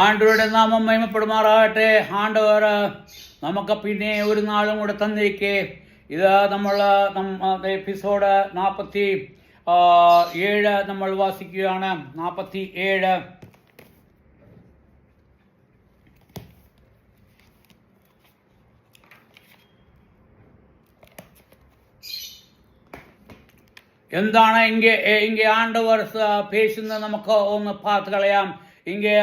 ആണ്ടവരുടെ നാമം മഹിമപ്പെടുമാറാകട്ടെ. ആണ്ടവർ നമുക്ക് പിന്നെ ഒരു നാളും കൂടെ തന്നിരിക്കെ ഇത് നമ്മൾ എപ്പിസോഡ് 47 നമ്മൾ വാസിക്കുകയാണ്. 47 എന്താണ് ഇங்கே ആണ്ടവർ പേശുന്നത് നമുക്ക് ഒന്ന് പാർത്ത് കളയാം. ഇங்கே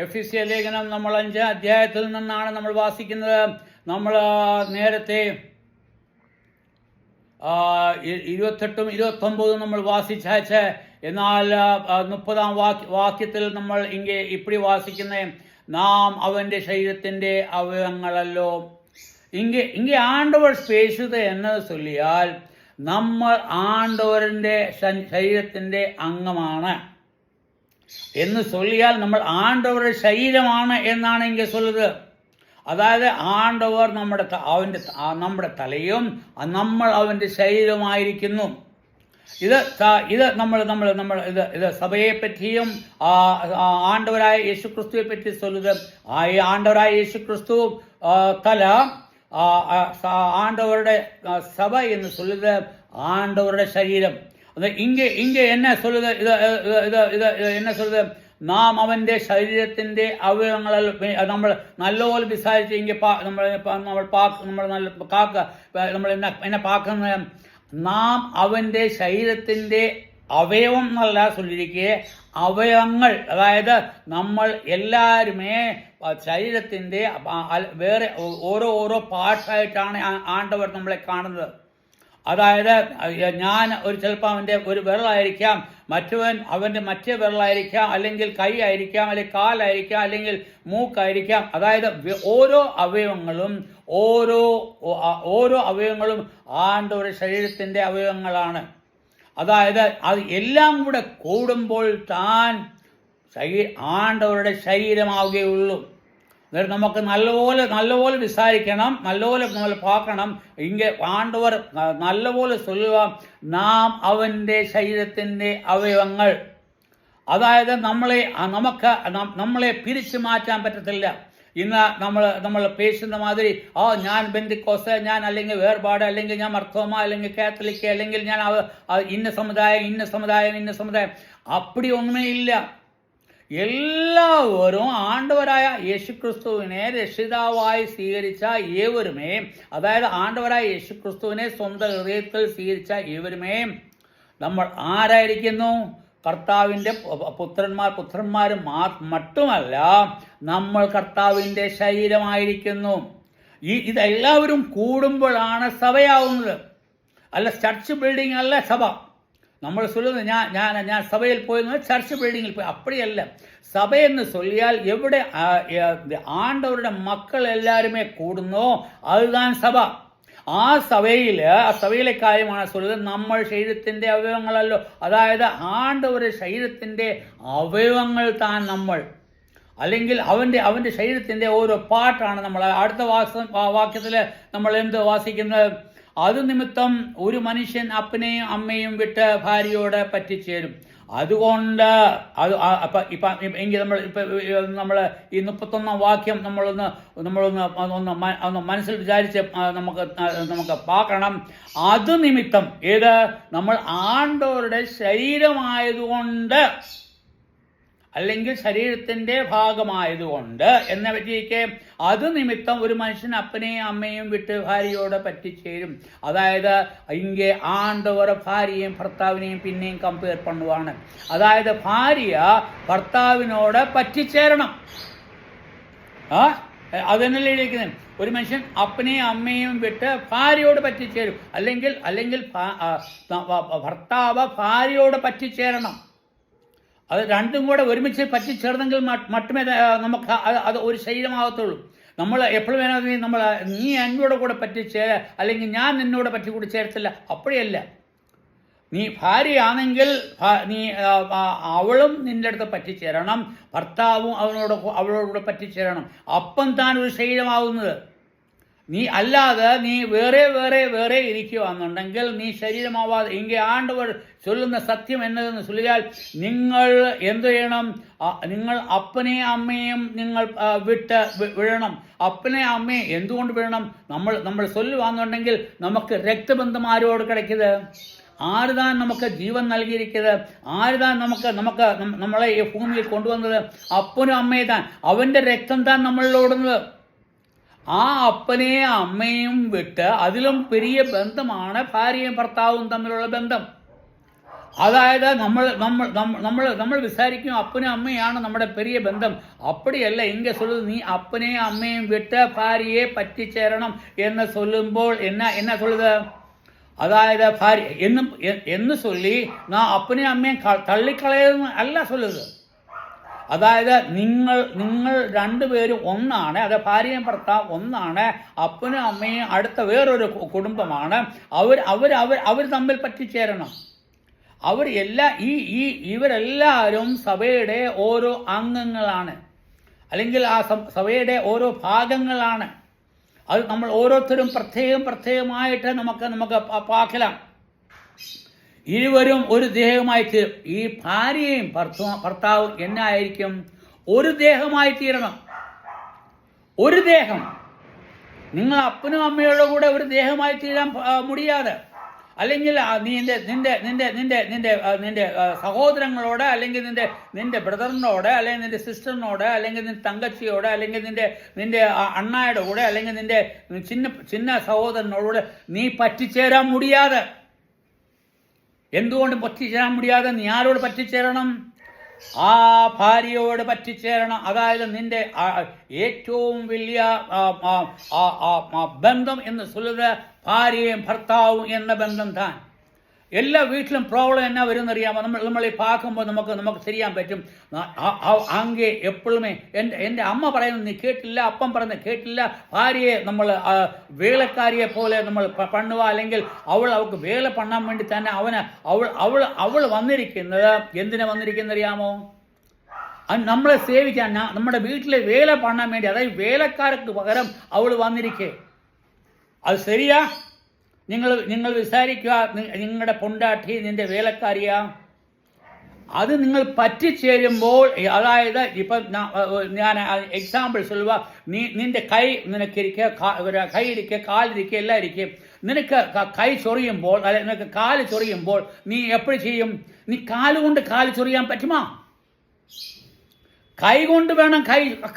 എഫെസ്യ ലേഖനം നമ്മൾ 5 അധ്യായത്തിൽ നിന്നാണ് നമ്മൾ വാസിക്കുന്നത്. നമ്മൾ നേരത്തെ 28ഉം 29ഉം നമ്മൾ വാസിച്ചാച്ച്. എന്നാൽ 30ാം വാക്യത്തിൽ നമ്മൾ ഇപ്പടി വാസിക്കുന്നത്, നാം അവൻ്റെ ശരീരത്തിൻ്റെ അവയവങ്ങളല്ലോ. ഇங்கே ആണ്ടവർ പേശുന്നത് എന്നത് ചൊല്ലിയാൽ നമ്മൾ ആണ്ടവരുടെ ശരീരത്തിൻ്റെ അംഗമാണ് എന്ന് ചൊല്ലിയാൽ നമ്മൾ ആണ്ടവരുടെ ശരീരമാണ് എന്നാണ് ഇങ്ങനെ ചൊല്ലുന്നത്. അതായത് ആണ്ടവർ നമ്മുടെ തലയും നമ്മൾ അവൻ്റെ ശരീരമായിരിക്കുന്നു. ഇത് നമ്മൾ സഭയെ പറ്റിയും ആണ്ടവരായ യേശുക്രിസ്തുവെ പറ്റി ചൊല്ലുന്നത്. ആണ്ടവരായ യേശുക്രിസ്തു തല, ആണ്ടവരുടെ സഭ എന്ന് ചൊല്ലുന്നത് ആണ്ടവരുടെ ശരീരം. അത് ഇங்கே என்ன சொல்லுது? ഇത് என்ன சொல்லுது? നാം അവൻ്റെ ശരീരത്തിൻ്റെ അവയവങ്ങളിൽ നമ്മൾ നല്ലപോലെ വിസാരിച്ച് നമ്മൾ എന്നെ പാക്കുന്നത്, നാം അവൻ്റെ ശരീരത്തിൻ്റെ അവയവം എന്നല്ല ചൊല്ലിരിക്കുക, അവയവങ്ങൾ. അതായത് നമ്മൾ എല്ലാവരുമേ ശരീരത്തിൻ്റെ വേറെ ഓരോ പാർട്ടായിട്ടാണ് ആണ്ടവർ നമ്മളെ കാണുന്നത്. അതായത് ഞാൻ ചിലപ്പോൾ അവൻ്റെ ഒരു വിരലായിരിക്കാം, മറ്റവൻ അവൻ്റെ മറ്റേ വിരലായിരിക്കാം, അല്ലെങ്കിൽ കൈ ആയിരിക്കാം, അല്ലെങ്കിൽ കാലായിരിക്കാം, അല്ലെങ്കിൽ മൂക്കായിരിക്കാം. അതായത് ഓരോ അവയവങ്ങളും ആണ്ടവരുടെ ശരീരത്തിൻ്റെ അവയവങ്ങളാണ്. അതായത് അത് എല്ലാം കൂടെ കൂടുമ്പോൾ താൻ ആണ്ടവരുടെ ശരീരമാവുകയുള്ളൂ. അതായത് നമുക്ക് നല്ലപോലെ വിസാരിക്കണം, നല്ലപോലെ നമ്മൾ പാക്കണം. ആണ്ടവർ നല്ലപോലെ ചൊല്ലുക, നാം അവൻ്റെ ശരീരത്തിൻ്റെ അവയവങ്ങൾ. അതായത് നമ്മളെ പിരിച്ചു മാറ്റാൻ പറ്റത്തില്ല. ഇന്ന് നമ്മൾ പേശുന്ന മാതിരി, ഞാൻ ബെന്തിക്കോസ്, ഞാൻ അല്ലെങ്കിൽ വേർപാട്, അല്ലെങ്കിൽ ഞാൻ മർത്തോമ, അല്ലെങ്കിൽ കാത്തലിക്, അല്ലെങ്കിൽ ഞാൻ ഇന്ന സമുദായം അപ്പടി ഒന്നുമേ ഇല്ല. എല്ലാവരും ആണ്ടവരായ യേശുക്രിസ്തുവിനെ രക്ഷിതാവായി സ്വീകരിച്ച ഏവരുമേ, അതായത് ആണ്ടവരായ യേശുക്രിസ്തുവിനെ സ്വന്തം ഹൃദയത്തിൽ സ്വീകരിച്ച ഏവരുമേ നമ്മൾ ആരായിരിക്കുന്നു? കർത്താവിൻ്റെ പുത്രന്മാരും മറ്റുമല്ല, നമ്മൾ കർത്താവിൻ്റെ ശരീരമായിരിക്കുന്നു. ഇതെല്ലാവരും കൂടുമ്പോഴാണ് സഭയാവുന്നത്. അല്ല, ചർച്ച് ബിൽഡിംഗ് അല്ല സഭ. നമ്മൾ ചൊല്ലുന്നത്, ഞാൻ സഭയിൽ പോയെന്ന് ചർച്ച് ബിൽഡിങ്ങിൽ പോയി, അപ്പടിയല്ല. സഭയെന്ന് ചൊല്ലിയാൽ എവിടെ ആണ്ടവരുടെ മക്കൾ എല്ലാവരുമേ കൂടുന്നോ അതുതാൻ സഭ. ആ സഭയിലെ കാര്യമാണ് ചൊല്ലുന്നത്. നമ്മൾ ശരീരത്തിൻ്റെ അവയവങ്ങളല്ലോ. അതായത് ആണ്ടവരുടെ ശരീരത്തിൻ്റെ അവയവങ്ങൾ താൻ നമ്മൾ, അല്ലെങ്കിൽ അവൻ്റെ ശരീരത്തിൻ്റെ ഓരോ പാർട്ടാണ് നമ്മൾ. അടുത്ത വാക്യത്തിൽ നമ്മൾ എന്ത് വാസിക്കുന്നത്? അത് നിമിത്തം ഒരു മനുഷ്യൻ അപ്പനെയും അമ്മയും വിട്ട് ഭാര്യയോട് പറ്റിച്ചേരും. അതുകൊണ്ട് നമ്മൾ ഈ 31ാം വാക്യം നമ്മളൊന്ന് മനസ്സിൽ വിചാരിച്ച് നമുക്ക് പാക്കണം. അത് നിമിത്തം നമ്മൾ ആണ്ടവരുടെ ശരീരമായതുകൊണ്ട്, അല്ലെങ്കിൽ ശരീരത്തിൻ്റെ ഭാഗമായതുകൊണ്ട് എന്ന പറ്റിയൊക്കെ, അത് നിമിത്തം ഒരു മനുഷ്യൻ അപ്പനെയും അമ്മയും വിട്ട് ഭാര്യയോട് പറ്റിച്ചേരും. അതായത് ഇங்கே ആണ്ടവർ ഭാര്യയും ഭർത്താവിനെയും പിന്നെയും കമ്പയർ பண்ணுவாണ്. അതായത് ഭാര്യ ഭർത്താവിനോട് പറ്റിച്ചേരണം. അതെന്നല്ലേ ഇരിക്കുന്നത്? ഒരു മനുഷ്യൻ അപ്പനെയും അമ്മയും വിട്ട് ഭാര്യയോട് പറ്റിച്ചേരും, അല്ലെങ്കിൽ ഭർത്താവ് ഭാര്യയോട് പറ്റിച്ചേരണം. അത് രണ്ടും കൂടെ ഒരുമിച്ച് പറ്റിച്ചേർന്നെങ്കിൽ മറ്റുമേ നമുക്ക് അത് ഒരു ശരീരമാകത്തുള്ളൂ. നമ്മൾ എപ്പോഴും വേണമെങ്കിൽ നീ എന്നോട് കൂടെ പറ്റിച്ചേര, അല്ലെങ്കിൽ ഞാൻ നിന്നോട് പറ്റി കൂടി ചേർത്തില്ല, അപ്പോഴല്ല. നീ ഭാര്യയാണെങ്കിൽ അവളും നിന്റെ അടുത്ത് പറ്റിച്ചേരണം, ഭർത്താവും അവളോട് കൂടെ പറ്റിച്ചേരണം. അപ്പം താൻ ഒരു ശരീരമാകുന്നത്. நீ அல்லாத நீ வேறே வேறே வேறே ഇരിക്കുകയാണെന്നുണ്ടെങ്കിൽ നീ ശരീരമാവാതെ ഇங்கே ആണ്ടവർ ചൊല്ലുന്ന സത്യം എന്നതെന്ന് ചൊല്ലിയാൽ നിങ്ങൾ എന്ത് ചെയ്യണം? നിങ്ങൾ അപ്പനെയും അമ്മയും നിങ്ങൾ വിടണം. അപ്പനെയും അമ്മയും എന്തുകൊണ്ട് വിടണം? നമ്മൾ ചൊല്ലുവാന്നുണ്ടെങ്കിൽ നമുക്ക് രക്തബന്ധം ആരോട് കിടക്കുന്നത്? ആരുതാൻ നമുക്ക് ജീവൻ നൽകിയിരിക്കുന്നത്? ആരുതാൻ നമ്മളെ ഈ ഭൂമിയിൽ കൊണ്ടുവന്നത്? അപ്പനും അമ്മയെ താൻ. അവൻ്റെ രക്തം താൻ നമ്മളിലോടുന്നത്. ആ അപ്പനെയും അമ്മയും വിട്ട് അതിലും പെരിയ ബന്ധമാണ് ഭാര്യയും ഭർത്താവും തമ്മിലുള്ള ബന്ധം. അതായത് നമ്മൾ വിചാരിക്കും അപ്പനും അമ്മയാണ് നമ്മുടെ പെരിയ ബന്ധം. അപ്പടിയല്ല. ഇങ്ങനെ ചൊല്ലുന്നത് നീ അപ്പനെയും അമ്മയും വിട്ട് ഭാര്യയെ പറ്റിച്ചേരണം എന്ന് ചൊല്ലുമ്പോൾ എന്നാ ചൊല്ലുന്നത്? അതായത് ഭാര്യ എന്ന് ചൊല്ലി നാ അപ്പനെയും അമ്മയും തള്ളിക്കളയെന്ന് അല്ല ചൊല്ലുന്നത്. അതായത് നിങ്ങൾ രണ്ടുപേരും ഒന്നാണ്. അത് ഭാര്യയും ഭർത്താവ് ഒന്നാണ്. അപ്പനും അമ്മയും അടുത്ത വേറൊരു കുടുംബമാണ്. അവർ തമ്മിൽ പറ്റിച്ചേരണം. ഇവരെല്ലാവരും സഭയുടെ ഓരോ അംഗങ്ങളാണ്, അല്ലെങ്കിൽ ആ സഭയുടെ ഓരോ ഭാഗങ്ങളാണ്. അത് നമ്മൾ ഓരോരുത്തരും പ്രത്യേകമായിട്ട് നമുക്ക് പാക്കലാം. ഇരുവരും ഒരു ദേഹമായി തീരും. ഈ ഭാര്യയും ഭർത്താവും എന്നായിരിക്കും? ഒരു ദേഹമായി തീരണം. ഒരു ദേഹം. നിങ്ങൾ അപ്പനും അമ്മയോടും കൂടെ ഒരു ദേഹമായി തീരാൻ മുടിയാതെ, അല്ലെങ്കിൽ നിന്റെ സഹോദരങ്ങളോട്, അല്ലെങ്കിൽ നിന്റെ ബ്രദറിനോട്, അല്ലെങ്കിൽ നിന്റെ സിസ്റ്ററിനോട്, അല്ലെങ്കിൽ നിന്റെ തങ്കച്ചിയോട്, അല്ലെങ്കിൽ നിന്റെ അണ്ണായുടെ കൂടെ, അല്ലെങ്കിൽ നിന്റെ ചിന്ന സഹോദരനോട് നീ പറ്റിച്ചേരാൻ മുടിയാതെ. എന്തുകൊണ്ട് പറ്റിച്ചേരാൻ മുടിയാതെ? നീ ആരോട് പറ്റിച്ചേരണം? ആ ഭാര്യയോട് പറ്റിച്ചേരണം. അതായത് നിന്റെ ഏറ്റവും വലിയ ബന്ധം എന്ന് ചൊല്ലുന്നത് ഭാര്യയും ഭർത്താവും എന്ന ബന്ധം താൻ. എല്ലാ വീട്ടിലും പ്രോബ്ലം എന്നാ വരുമെന്നറിയാമോ? നമ്മൾ ഈ പാക്കുമ്പോൾ നമുക്ക് ചെയ്യാൻ പറ്റും. അങ്ങേ എപ്പോഴുമേ എൻ്റെ അമ്മ പറയുന്നത് നീ കേട്ടില്ല, അപ്പം പറയുന്നത് കേട്ടില്ല. ഭാര്യയെ നമ്മൾ വേലക്കാരിയെ പോലെ നമ്മൾ പണ്ണുക, അല്ലെങ്കിൽ അവൾക്ക് വേല പണ്ണാൻ വേണ്ടി തന്നെ അവൾ വന്നിരിക്കുന്നത് എന്തിനാ വന്നിരിക്കുന്നറിയാമോ? നമ്മളെ സേവിക്കാൻ, നമ്മുടെ വീട്ടിലെ വേല പണ്ണാൻ വേണ്ടി. അതായത് വേലക്കാർക്ക് പകരം അവൾ വന്നിരിക്കേ. അത് ശരിയാ? നിങ്ങൾ വിചാരിക്കുക നിങ്ങളുടെ പൊണ്ടാട്ടി നിന്റെ വേലക്കാരിയാ. അത് നിങ്ങൾ പറ്റിച്ചേരുമ്പോൾ, അതായത് ഇപ്പം ഞാൻ എക്സാമ്പിൾ ചൊല്ലുക, നിന്റെ കൈ നിനക്കിരിക്കുക, കൈ ഇരിക്കുക, കാലിരിക്കുക, എല്ലാം ഇരിക്കും. നിനക്ക് കൈ ചൊറിയുമ്പോൾ, അല്ലെ നിനക്ക് കാല് ചൊറിയുമ്പോൾ നീ എപ്പോഴും ചെയ്യും? നീ കാലുകൊണ്ട് കാല് ചൊറിയാൻ പറ്റുമോ? കൈ കൊണ്ട് വേണം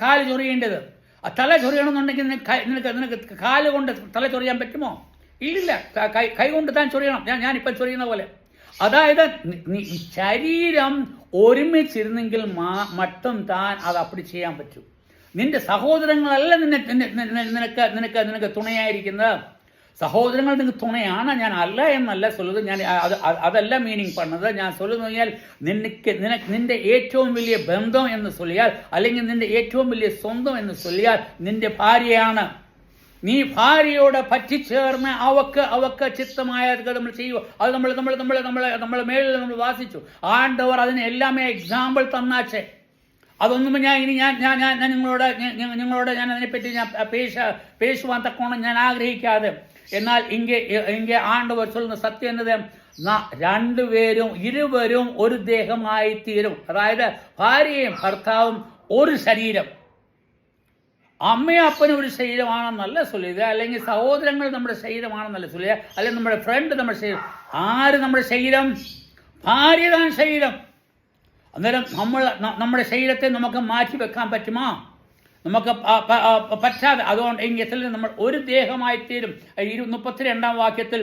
കാല് ചൊറിയേണ്ടത്. തല ചൊറിയണമെന്നുണ്ടെങ്കിൽ നിനക്ക് കാല് കൊണ്ട് തല ചൊറിയാൻ പറ്റുമോ? ഇല്ലില്ല. കൈ കൊണ്ട് താൻ ചൊറിയണം. ഞാനിപ്പം ചൊറിയുന്ന പോലെ. അതായത് ശരീരം ഒരുമിച്ചിരുന്നെങ്കിൽ മറ്റും താൻ അത് അപ്പടി ചെയ്യാൻ പറ്റും. നിന്റെ സഹോദരങ്ങളല്ല നിനക്ക് തുണയായിരിക്കുന്നത്. സഹോദരങ്ങൾ നിങ്ങൾക്ക് തുണയാണ്. ഞാൻ അല്ല എന്നല്ല ചൊല്ലുന്നത്. ഞാൻ അതല്ല മീനിങ് പറഞ്ഞത്. ഞാൻ ചൊല്ലുന്നു കഴിഞ്ഞാൽ നിന്റെ ഏറ്റവും വലിയ ബന്ധം എന്ന് ചൊല്ലിയാൽ, അല്ലെങ്കിൽ നിന്റെ ഏറ്റവും വലിയ സ്വന്തം എന്ന് ചൊല്ലിയാൽ നിന്റെ ഭാര്യയാണ്. നീ ഭാര്യയോടെ പറ്റിച്ചേർന്ന് അവക്ക് ചിത്തമായ നമ്മൾ ചെയ്യുക. അത് നമ്മൾ മേളിൽ നമ്മൾ വാസിച്ചു. ആണ്ടവർ അതിന് എല്ലാമേ എക്സാമ്പിൾ തന്നാച്ചേ. അതൊന്നും ഞാൻ നിങ്ങളോട് ഞാൻ അതിനെപ്പറ്റി പേശുവാൻ തക്കോണം ഞാൻ ആഗ്രഹിക്കാതെ. എന്നാൽ ഇங்கே ആണ്ടവർ ചൊല്ലുന്ന സത്യം എന്നത് ഇരുവരും ഒരു ദേഹമായി തീരും. അതായത് ഭാര്യയും ഭർത്താവും ഒരു ശരീരം. അമ്മയും അപ്പനും ഒരു ശരീരമാണെന്നല്ല ചൊല്ലിയത്, അല്ലെങ്കിൽ സഹോദരങ്ങൾ നമ്മുടെ ശരീരമാണെന്നല്ല ചൊല്ലിയത്, അല്ലെങ്കിൽ നമ്മുടെ ഫ്രണ്ട് നമ്മുടെ ശരീരം. ആര് നമ്മുടെ ശരീരം? ഭാര്യ താൻ ശരീരം. അന്നേരം നമ്മുടെ ശരീരത്തെ നമുക്ക് മാറ്റി വെക്കാൻ പറ്റുമോ? നമുക്ക് പറ്റാതെ. അതുകൊണ്ട് എങ്കിൽ നമ്മൾ ഒരു ദേഹമായി തീരും. 32-ാം വാക്യത്തിൽ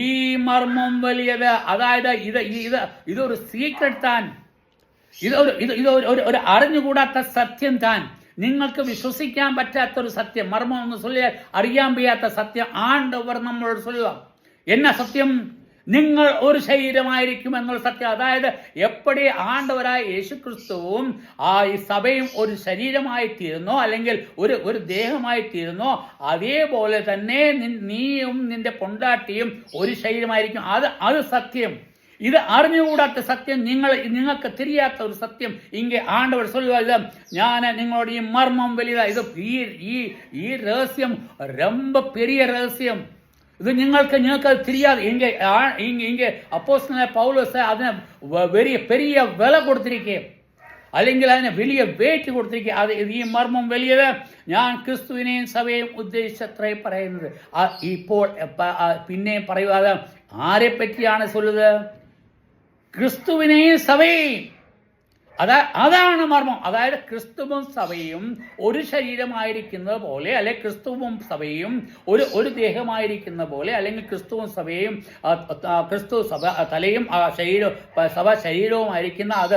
ഈ മർമ്മം വലിയത്. അതായത് ഇതൊരു സീക്രട്ട് താൻ. ഇതൊരു അറിഞ്ഞുകൂടാത്ത സത്യം താൻ. നിങ്ങൾക്ക് വിശ്വസിക്കാൻ പറ്റാത്തൊരു സത്യം. മർമ്മം എന്ന് ചൊല്ലിയാൽ അറിയാൻ വയ്യാത്ത സത്യം ആണ്ടവർ നമ്മളോട് ചൊല്ലുക. എന്നാ സത്യം? നിങ്ങൾ ഒരു ശരീരമായിരിക്കും എന്നുള്ള സത്യം. അതായത് എപ്പടി ആണ്ടവരായ യേശുക്രിസ്തുവും ഈ സഭയും ഒരു ശരീരമായി തീരുന്നോ, അല്ലെങ്കിൽ ഒരു ദേഹമായി തീരുന്നോ, അതേപോലെ തന്നെ നീയും നിന്റെ പൊണ്ടാട്ടിയും ഒരു ശരീരമായിരിക്കും. അത് സത്യം. இது அறிഞ്ഞുകൂടാത്ത സത്യം നിങ്ങൾക്ക് தெரியாத ഒരു സത്യം ഇങ്ങേ ആണ്ടവർ சொல்லுவாங்க ഞാൻ നിങ്ങളുടെ ഈ മർമ്മം വലിയതാ ഇത് ഈ രഹസ്യം ரொம்ப பெரிய രഹസ്യം ഇത് നിങ്ങൾക്ക് தெரியாது ഇങ്ങേ അപ്പോസ്തലനായ പൗലോസ് അതിനെ பெரிய വില കൊടുത്തിരിക്കുകയും അല്ലെങ്കിൽ അതിനെ വലിയ വെയിറ്റ് കൊടുത്തിരിക്കുക അത് ഈ മർമ്മം വലിയത് ഞാൻ ക്രിസ്തുവിനെയും സഭയെയും ഉദ്ദേശിച്ചത്രേ പറയുന്നത് ഇപ്പോൾ പിന്നെയും പറയുവാതെ ആരെ പറ്റിയാണ് சொல்லுது ക്രിസ്തുവിനെയും സഭയെയും അതാണ് മർമ്മം അതായത് ക്രിസ്തുവും സഭയും ഒരു ശരീരമായിരിക്കുന്നത് പോലെ അല്ലെ ക്രിസ്തുവും സഭയും ഒരു ദേഹമായിരിക്കുന്ന പോലെ അല്ലെങ്കിൽ ക്രിസ്തുവും സഭയും ക്രിസ്തു സഭ തലയും സഭ ശരീരവുമായിരിക്കുന്ന അത്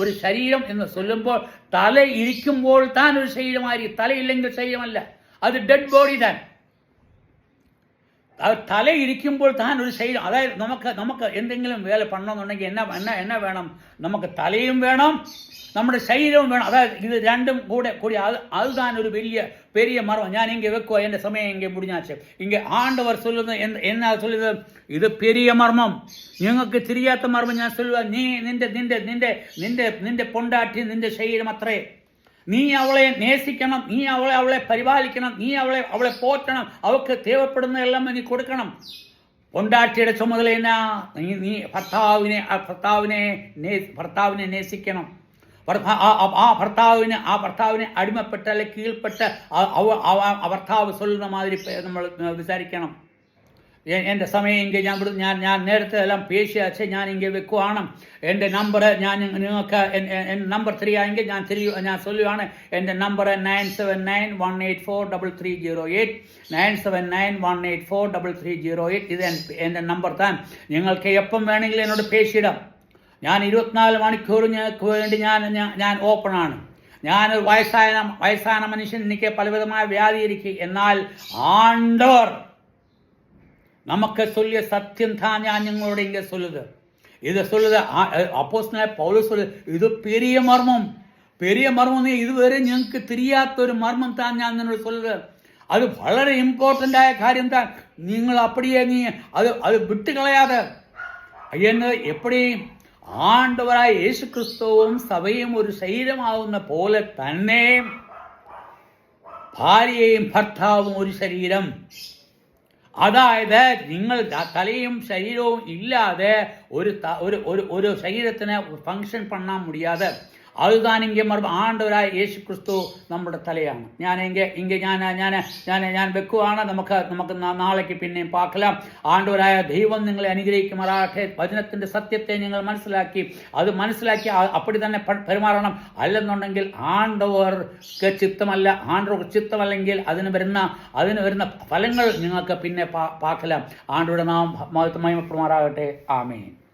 ഒരു ശരീരം എന്ന് ചൊല്ലുമ്പോൾ തല ഇരിക്കുമ്പോൾ താൻ ഒരു ശരീരമായിരിക്കും തലയില്ലെങ്കിൽ ശരീരമല്ല അത് ഡെഡ് ബോഡി താൻ തല ഇരിക്കുമ്പോൾ താൻ ഒരു ശരീരം അതായത് നമുക്ക് എന്തെങ്കിലും വേല പണമെന്നുണ്ടെങ്കിൽ എന്നാ വേണം നമുക്ക് തലയും വേണം നമ്മുടെ ശരീരവും വേണം അതായത് ഇത് രണ്ടും കൂടി അത് താൻ ഒരു பெரிய மர்மம் ഞാൻ இங்கே வைக்குவா என் சமயம் இங்கே முடிஞ்சாச்சு இங்கே ஆண்டவர் சொல்லுது என்ன சொல்லுது இது பெரிய மர்மம் നിങ്ങൾക്ക് தெரியாத மர்மம் ഞാൻ சொல்லுவா നീ നിന്റെ പൊണ്ടാട്ടി നിന്റെ ശരീരം അത്രേ നീ അവളെ നേസിക്കണം നീ അവളെ പരിപാലിക്കണം നീ അവളെ പോറ്റണം അവൾക്ക് തേവപ്പെടുന്നതെല്ലാം നീ കൊടുക്കണം പൊണ്ടാട്ടിയുടെ ചുമതല എന്നാ നീ ഭർത്താവിനെ നേസിക്കണം ഭർത്താവിനെ അടിമപ്പെട്ട് അല്ലെ കീഴ്പ്പെട്ട് ഭർത്താവ് ചൊല്ലുന്ന മാതിരി നമ്മൾ വിചാരിക്കണം എൻ്റെ സമയം ഇங்கே ഞാൻ നേരത്തെ എല്ലാം പേശിയാച്ച് ഞാൻ ഇங்கே വെക്കുവാണ് എൻ്റെ നമ്പർ ഞാൻ നിങ്ങൾക്ക് നമ്പർ 3 ആയെങ്കിൽ ഞാൻ ചൊല്ലുവാണ് എൻ്റെ നമ്പർ 9791843308 9791843308 ഇത് എൻ്റെ നമ്പർ താൻ നിങ്ങൾക്ക് എപ്പം വേണമെങ്കിലും എന്നോട് പേശിയിടാം ഞാൻ 24 മണിക്കൂർ നിങ്ങൾക്ക് വേണ്ടി ഞാൻ ഓപ്പണാണ് ഞാനൊരു വയസ്സായ മനുഷ്യൻ എനിക്ക് പലവിധമായ വ്യാധി ഇരിക്കും എന്നാൽ ആണ്ടവർ நமக்கு சொல்லிய சத்தியம் தான் ഞാൻ നിങ്ങളോട് ഇങ്ങനെ சொல்லுது ഇത് சொல்லுது அப்போஸ்தலனாയ പൗലോസ് சொல்லுது ഇത് பெரிய மர்மம் ഇതുവരെ നിങ്ങൾക്ക് தெரியாത്തൊരു മർമ്മം താൻ ഞാൻ നിങ്ങളോട് சொல்லுது അത് വളരെ ഇമ്പോർട്ടൻ്റ് ആയ കാര്യം താൻ നിങ്ങൾ அப்படியே അത് വിട്ടുകളയാതെ എന്ന് എപ്പടി ആണ്ടവരായ യേശു ക്രിസ്തുവും സഭയും ഒരു ശരീരമാവുന്ന പോലെ തന്നെ ഭാര്യയും ഭർത്താവും ഒരു ശരീരം അതായത് നിങ്ങൾ തലയും ശരീരവും ഇല്ലാതെ ഒരു ശരീരത്തിന് ഫങ്ഷൻ പണ്ണാൻ മുടിയാതെ அதுதான் இங்கே ஆண்டவராയ യേശു ക്രിസ്തു നമ്മുടെ തലയാണ് ഞാൻ വെക്കുവാണ് നമുക്ക് നാളേക്ക് പിന്നെയും പാർக்கலாம் ആണ്ടവരായ ദൈവം നിങ്ങളെ അനുഗ്രഹിക്കുമാറാകട്ടെ വചനത്തിന്റെ സത്യത്തെ നിങ്ങൾ മനസ്സിലാക്കി അപ്പടി തന്നെ പെരുമാറണം അല്ലെന്നുണ്ടെങ്കിൽ ആണ്ടവർക്ക് ചിത്തമല്ല ആണ്ടവർക്ക് ചിത്തമല്ലെങ്കിൽ അതിന് വരുന്ന ഫലങ്ങൾ നിങ്ങൾക്ക് പിന്നെ പാർக்கலாம் ആണ്ടവരുടെ നാമം മഹത്വമയമാറാകട്ടെ ആമേൻ